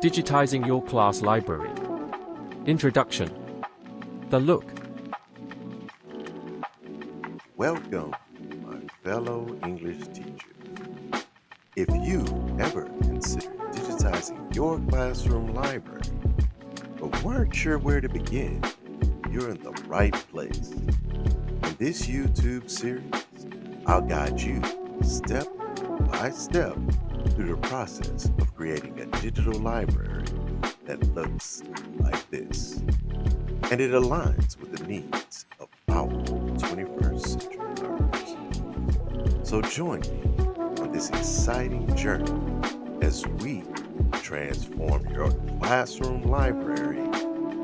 Digitizing your class library. Introduction. The look. Welcome, my fellow English teachers. If you ever considered digitizing your classroom library, but weren't sure where to begin, you're in the right place. In this YouTube series, I'll guide you step by step through the process of creating a digital library that looks like this. And it aligns with the needs of our 21st century learners. So join me on this exciting journey as we transform your classroom library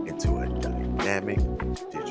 into a dynamic digital